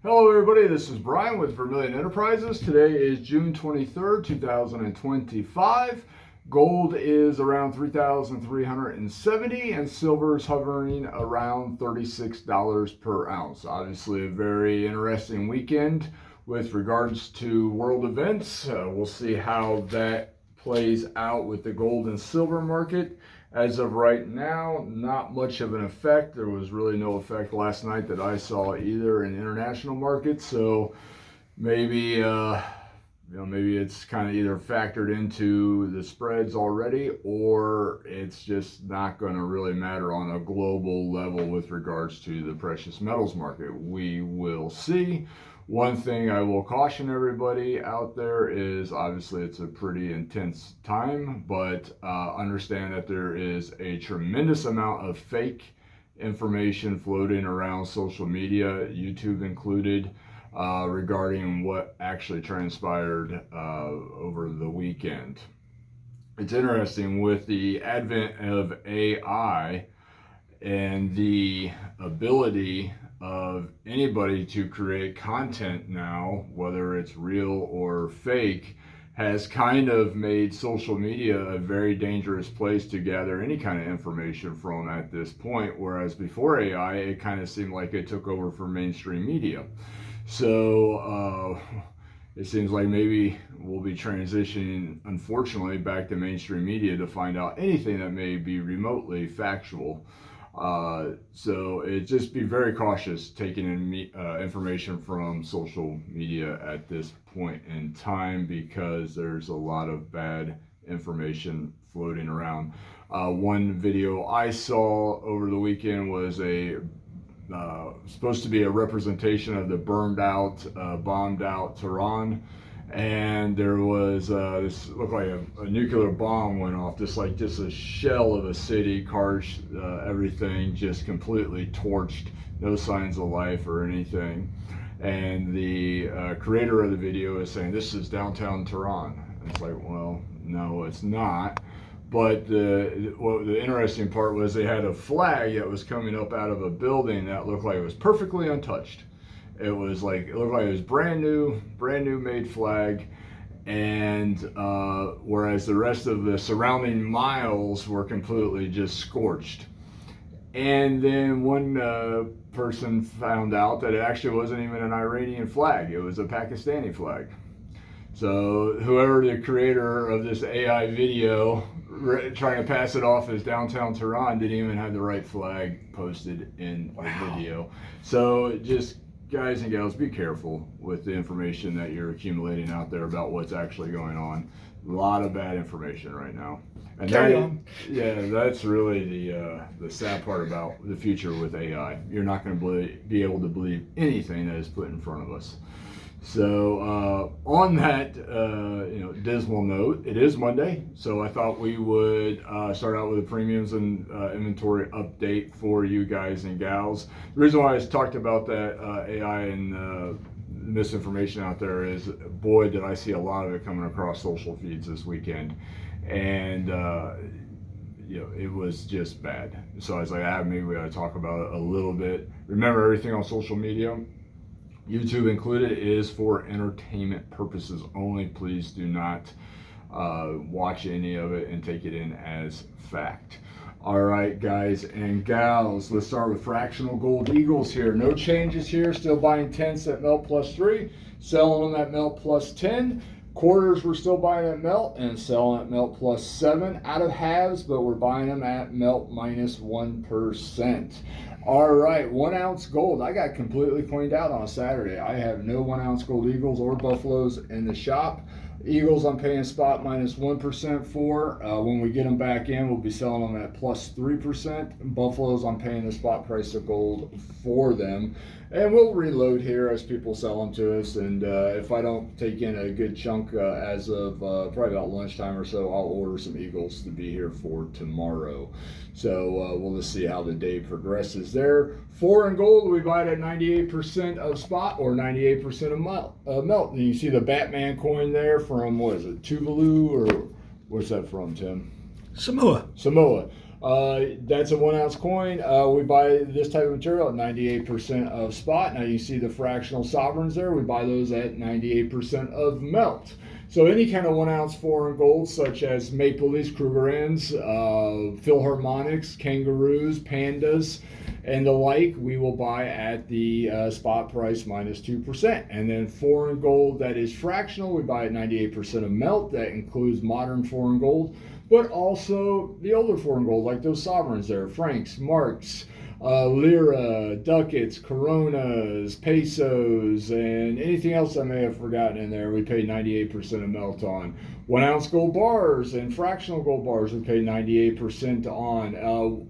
Hello everybody, this is Brian with Vermillion Enterprises. Today is June 23rd, 2025. Gold is around 3,370 and silver is hovering around $36 per ounce. Obviously a very interesting weekend with regards to world events. We'll see how that plays out with the gold and silver market. As of right now, not much of an effect. There was really no effect last night that I saw either in international markets. So maybe maybe it's kind of either factored into the spreads already, or it's just not going to really matter on a global level with regards to the precious metals market. We will see. One thing I will caution everybody out there is obviously it's a pretty intense time, but understand that there is a tremendous amount of fake information floating around social media, YouTube included, regarding what actually transpired over the weekend. It's interesting with the advent of AI and the ability of anybody to create content now, whether it's real or fake, has kind of made social media a very dangerous place to gather any kind of information from at this point, whereas before AI, it kind of seemed like it took over for mainstream media. So it seems like maybe we'll be transitioning, unfortunately, back to mainstream media to find out anything that may be remotely factual. So just be very cautious taking in information from social media at this point in time, because there's a lot of bad information floating around. One video I saw over the weekend was supposed to be a representation of the burned out, bombed out Tehran. And there was this looked like a nuclear bomb went off, just a shell of a city, cars, everything just completely torched, no signs of life or anything. And the creator of the video is saying this is downtown Tehran. And it's like, well, no, it's not. But the interesting part was they had a flag that was coming up out of a building that looked like it was perfectly untouched. It looked like it was brand new made flag, and whereas the rest of the surrounding miles were completely just scorched. And then one person found out that it actually wasn't even an Iranian flag; it was a Pakistani flag. So whoever the creator of this AI video trying to pass it off as downtown Tehran didn't even have the right flag posted in the video. So just, guys and gals, be careful with the information that you're accumulating out there about what's actually going on. A lot of bad information right now. And Carry on. Yeah, that's really the sad part about the future with AI. You're not going to be able to believe anything that is put in front of us. So on that dismal note, it is Monday, so I thought we would start out with a premiums and inventory update for you guys and gals. The reason why I talked about that AI and misinformation out there is, boy, did I see a lot of it coming across social feeds this weekend, and it was just bad. So I was like, maybe we ought to talk about it a little bit. Remember, everything on social media, YouTube included, is for entertainment purposes only. Please do not watch any of it and take it in as fact. All right, guys and gals, let's start with fractional gold eagles here. No changes here. Still buying tenths at melt +3, selling them at melt +10. Quarters, we're still buying at melt and selling at melt +7. Out of halves, but we're buying them at melt -1%. All right, 1 ounce gold. I got completely cleaned out on Saturday. I have no 1 ounce gold eagles or buffaloes in the shop. Eagles I'm paying spot -1% for. When we get them back in, we'll be selling them at +3%. Buffaloes, I'm paying the spot price of gold for them. And we'll reload here as people sell them to us. And if I don't take in a good chunk as of probably about lunchtime or so, I'll order some eagles to be here for tomorrow. So we'll just see how the day progresses there. 4 in gold, we buy it at 98% of spot or 98% of melt. And you see the Batman coin there from, what is it, Tuvalu, or where's that from, Tim? Samoa. That's a 1 ounce coin. We buy this type of material at 98% of spot. Now you see the fractional sovereigns there. We buy those at 98% of melt. So any kind of 1 ounce foreign gold, such as Maple Leafs, Krugerrands, Philharmonics, Kangaroos, Pandas, and the like, we will buy at the spot price minus 2%. And then foreign gold that is fractional, we buy at 98% of melt. That includes modern foreign gold, but also the older foreign gold, like those sovereigns there, francs, marks, lira, ducats, coronas, pesos, and anything else I may have forgotten in there, we pay 98% of melt on. 1 ounce gold bars and fractional gold bars, we pay 98% on,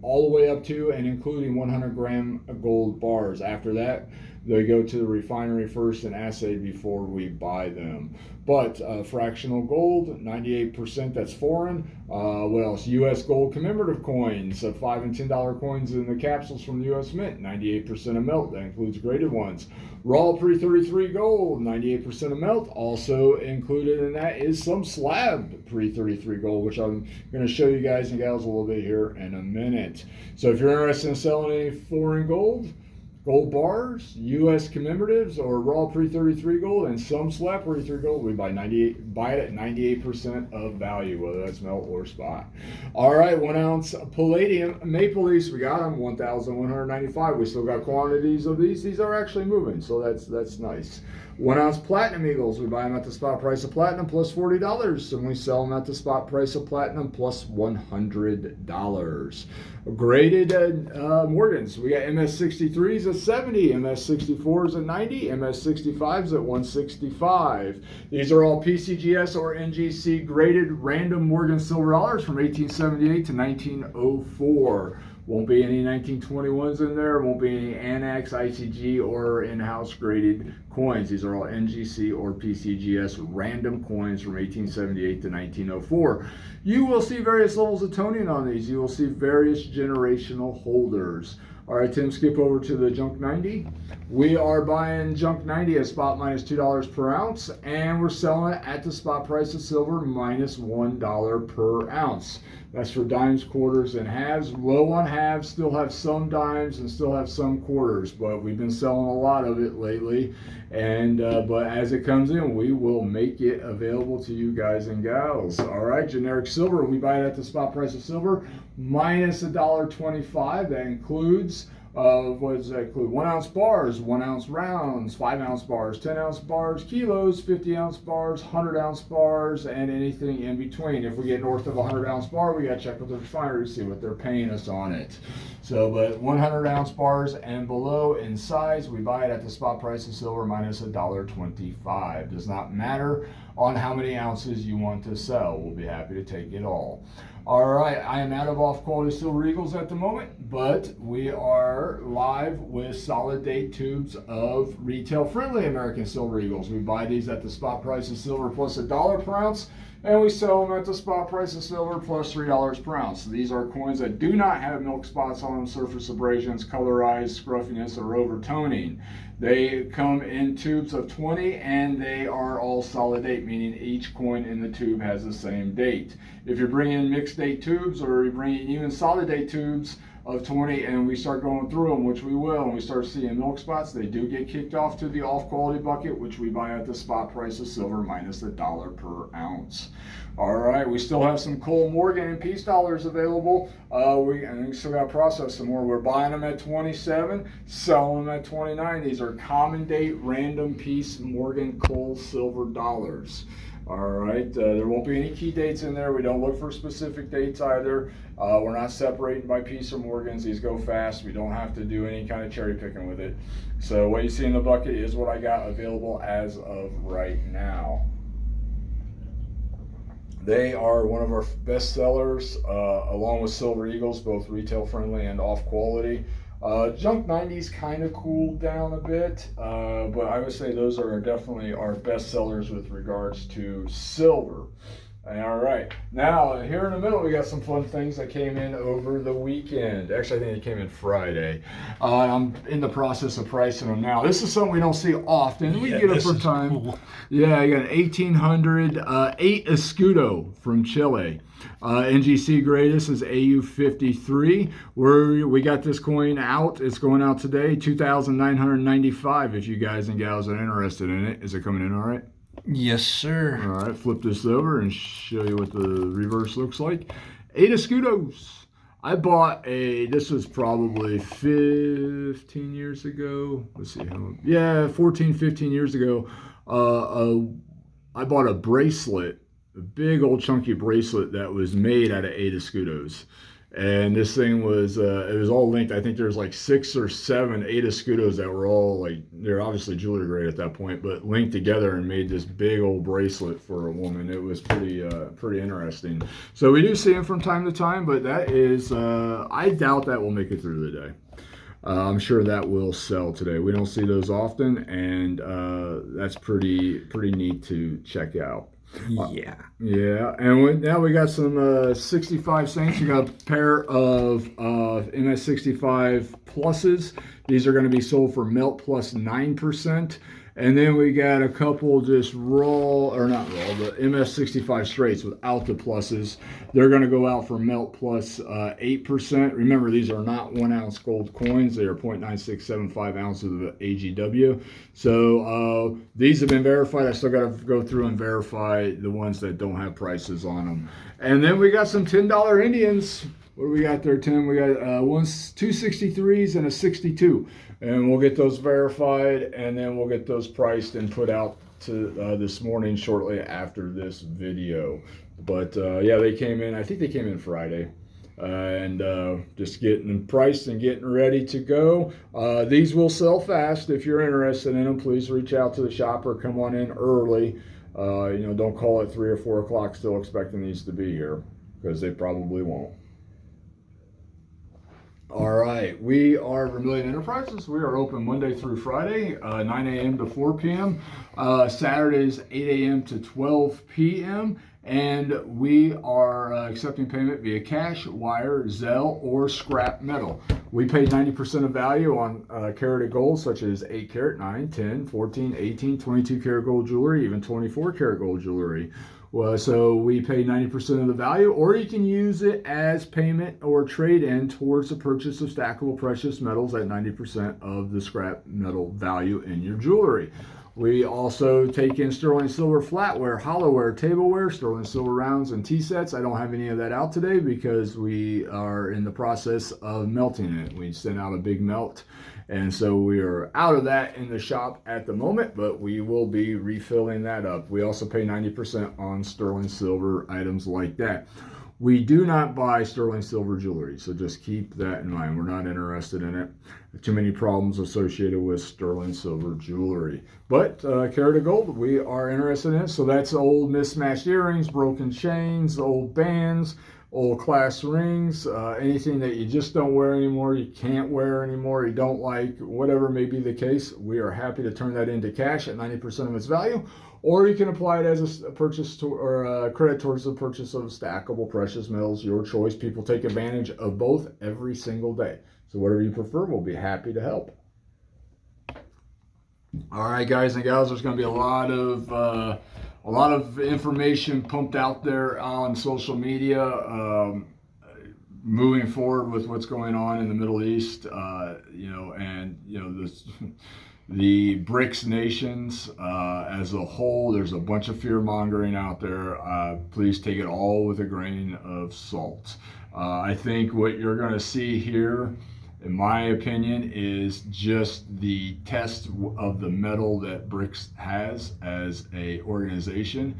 all the way up to and including 100-gram gold bars. After that, they go to the refinery first and assayed before we buy them. But fractional gold, 98%, that's foreign. What else? U.S. gold commemorative coins, $5 and $10 coins in the capsules from the U.S. Mint, 98% of melt. That includes graded ones. Raw pre-33 gold, 98% of melt. Also included in that is some slab pre-33 gold, which I'm going to show you guys and gals a little bit here in a minute. So if you're interested in selling any foreign gold, gold bars, U.S. commemoratives, or raw pre-33 gold, and some slab pre-33 gold, we buy it at 98% of value, whether that's melt or spot. All right, 1 ounce Palladium Maple Leafs, we got them 1,195. We still got quantities of these. These are actually moving, so that's nice. 1 ounce Platinum Eagles, we buy them at the spot price of platinum plus $40, and we sell them at the spot price of platinum plus $100. Graded Morgans, we got MS63s at 70, MS64s at 90, MS65s at 165. These are all PCGS or NGC graded random Morgan silver dollars from 1878 to 1904. Won't be any 1921s in there. Won't be any Annex, ICG, or in-house graded coins. These are all NGC or PCGS random coins from 1878 to 1904. You will see various levels of toning on these. You will see various generational holders. All right, Tim, skip over to the Junk 90. We are buying Junk 90 at spot minus $2 per ounce, and we're selling it at the spot price of silver minus $1 per ounce. That's for dimes, quarters, and halves. Low on halves, still have some dimes and still have some quarters, but we've been selling a lot of it lately. And but as it comes in, we will make it available to you guys and gals. All right, generic silver, we buy it at the spot price of silver minus $1.25. That includes what does that include? 1 ounce bars, 1 ounce rounds, 5 ounce bars, 10 ounce bars, kilos, 50 ounce bars, 100 ounce bars, and anything in between. If we get north of a 100 ounce bar, we got to check with the refinery to see what they're paying us on it. So, but 100 ounce bars and below in size, we buy it at the spot price of silver minus $1.25. Does not matter on how many ounces you want to sell. We'll be happy to take it all. All right, I am out of off-quality silver eagles at the moment, but we are live with solid date tubes of retail-friendly American silver eagles. We buy these at the spot price of silver plus $1 per ounce, and we sell them at the spot price of silver plus $3 per ounce. These are coins that do not have milk spots on them, surface abrasions, colorized scruffiness, or overtoning. They come in tubes of 20, and they are all solid date, meaning each coin in the tube has the same date. If you're bringing mixed date tubes, or you're bringing even solid date tubes of 20 and we start going through them, which we will, and we start seeing milk spots, they do get kicked off to the off quality bucket, which we buy at the spot price of silver minus $1 per ounce. All right, we still have some Cole Morgan and Peace dollars available. We still got to process some more. We're buying them at 27, selling them at 29. These are common date random Peace Morgan Cole silver dollars. All right, there won't be any key dates in there. We don't look for specific dates either. We're not separating by Peace or Morgans. These go fast. We don't have to do any kind of cherry picking with it. So what you see in the bucket is what I got available as of right now. They are one of our best sellers, along with Silver Eagles, both retail friendly and off quality. Junk 90s kind of cooled down a bit, but I would say those are definitely our best sellers with regards to silver. All right. Now, here in the middle, we got some fun things that came in over the weekend. Actually, I think it came in Friday. I'm in the process of pricing them now. This is something we don't see often. We get it for time. Cool. Yeah, I got an 1800 8 Escudo from Chile. NGC grade. This is AU53. We got this coin out. It's going out today, $2,995. If you guys and gals are interested in it, is it coming in all right? Yes, sir. All right, flip this over and show you what the reverse looks like. 8 Escudos. I bought this was probably 15 years ago. Let's see how, yeah, 14, 15 years ago. I bought a bracelet, a big old chunky bracelet that was made out of 8 Escudos. And this thing was, it was all linked. I think there's like 6 or 7 8 Escudos that were all like, they're obviously jewelry grade at that point, but linked together and made this big old bracelet for a woman. It was pretty interesting. So we do see them from time to time, but that is, I doubt that will make it through the day. I'm sure that will sell today. We don't see those often, and that's pretty neat to check out. Yeah. Yeah, and now we got some 65 cents. We got a pair of MS65 pluses. These are going to be sold for melt plus 9%. And then we got a couple just raw, or not raw, but MS65 straights without the pluses. They're going to go out for melt plus 8%. Remember, these are not 1 ounce gold coins. They are 0.9675 ounces of AGW. So these have been verified. I still got to go through and verify the ones that don't have prices on them. And then we got some $10 Indians. What do we got there, Tim? We got two 63s and a 62. And we'll get those verified, and then we'll get those priced and put out to this morning shortly after this video. But yeah, they came in, I think they came in Friday. And just getting them priced and getting ready to go. These will sell fast. If you're interested in them, please reach out to the shop or come on in early. Don't call at 3 or 4 o'clock still expecting these to be here, because they probably won't. All right, we are Vermillion Enterprises. We are open Monday through Friday, 9 a.m. to 4 p.m., Saturdays 8 a.m. to 12 p.m., and we are accepting payment via cash, wire, Zelle, or scrap metal. We pay 90% of value on carated gold, such as 8 karat, 9, 10, 14, 18, 22 karat gold jewelry, even 24 karat gold jewelry. Well, so we pay 90% of the value, or you can use it as payment or trade-in towards the purchase of stackable precious metals at 90% of the scrap metal value in your jewelry. We also take in sterling silver flatware, hollowware, tableware, sterling silver rounds, and tea sets. I don't have any of that out today because we are in the process of melting it. We sent out a big melt, and so we are out of that in the shop at the moment, but we will be refilling that up. We also pay 90% on sterling silver items like that. We do not buy sterling silver jewelry, so just keep that in mind. We're not interested in it. Too many problems associated with sterling silver jewelry. But carated gold, we are interested in it. So that's old mismatched earrings, broken chains, old bands, old class rings, anything that you just don't wear anymore, you can't wear anymore, you don't like, whatever may be the case. We are happy to turn that into cash at 90% of its value. Or you can apply it as a purchase or a credit towards the purchase of stackable precious metals, your choice. People take advantage of both every single day. So whatever you prefer, we'll be happy to help. All right, guys and gals, there's going to be a lot of information pumped out there on social media, moving forward with what's going on in the Middle East, the BRICS nations as a whole. There's a bunch of fear mongering out there. Please take it all with a grain of salt. I think what you're going to see here, in my opinion, is just the test of the mettle that BRICS has as a organization.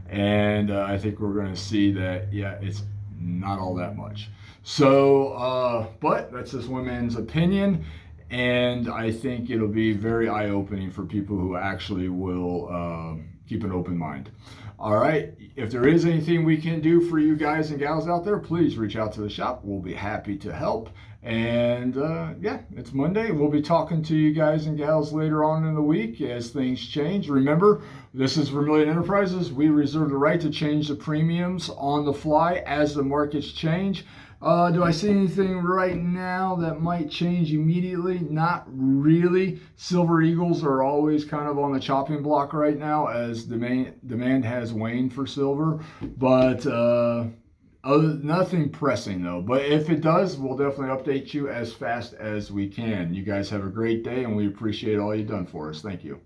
And I think we're going to see that, yeah, it's not all that much. So, but that's this woman's opinion. And I think it'll be very eye-opening for people who actually will keep an open mind. All right, if there is anything we can do for you guys and gals out there, please reach out to the shop. We'll be happy to help. And yeah, it's Monday. We'll be talking to you guys and gals later on in the week as things change. Remember, this is Vermillion Enterprises. We reserve the right to change the premiums on the fly as the markets change. Do I see anything right now that might change immediately? Not really. Silver Eagles are always kind of on the chopping block right now as demand has waned for silver. But nothing pressing though. But if it does, we'll definitely update you as fast as we can. You guys have a great day, and we appreciate all you've done for us. Thank you.